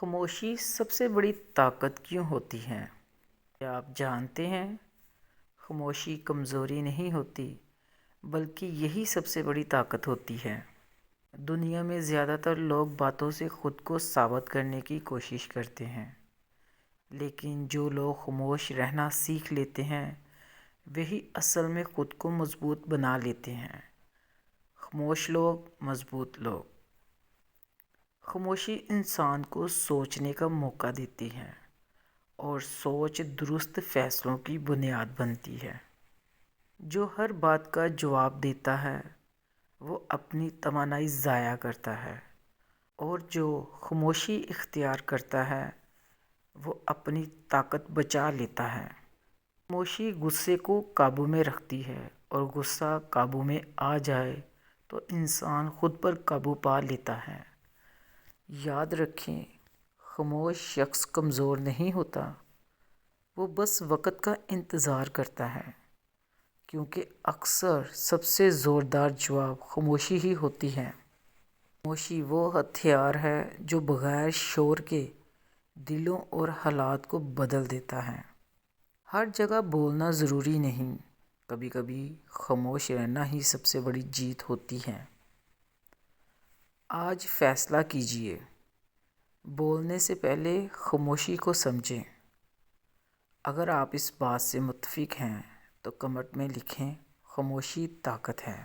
خاموشی سب سے بڑی طاقت کیوں ہوتی ہے؟ کیا آپ جانتے ہیں؟ خاموشی کمزوری نہیں ہوتی، بلکہ یہی سب سے بڑی طاقت ہوتی ہے۔ دنیا میں زیادہ تر لوگ باتوں سے خود کو ثابت کرنے کی کوشش کرتے ہیں، لیکن جو لوگ خاموش رہنا سیکھ لیتے ہیں وہی اصل میں خود کو مضبوط بنا لیتے ہیں۔ خاموش لوگ مضبوط لوگ۔ خاموشی انسان کو سوچنے کا موقع دیتی ہے اور سوچ درست فیصلوں کی بنیاد بنتی ہے۔ جو ہر بات کا جواب دیتا ہے وہ اپنی توانائی ضائع کرتا ہے، اور جو خاموشی اختیار کرتا ہے وہ اپنی طاقت بچا لیتا ہے۔ خاموشی غصے کو قابو میں رکھتی ہے، اور غصہ قابو میں آ جائے تو انسان خود پر قابو پا لیتا ہے۔ یاد رکھیں، خاموش شخص کمزور نہیں ہوتا، وہ بس وقت کا انتظار کرتا ہے، کیونکہ اکثر سب سے زوردار جواب خاموشی ہی ہوتی ہے۔ خاموشی وہ ہتھیار ہے جو بغیر شور کے دلوں اور حالات کو بدل دیتا ہے۔ ہر جگہ بولنا ضروری نہیں، کبھی کبھی خاموش رہنا ہی سب سے بڑی جیت ہوتی ہے۔ آج فیصلہ کیجیے، بولنے سے پہلے خاموشی کو سمجھیں۔ اگر آپ اس بات سے متفق ہیں تو کمنٹ میں لکھیں، خاموشی طاقت ہے۔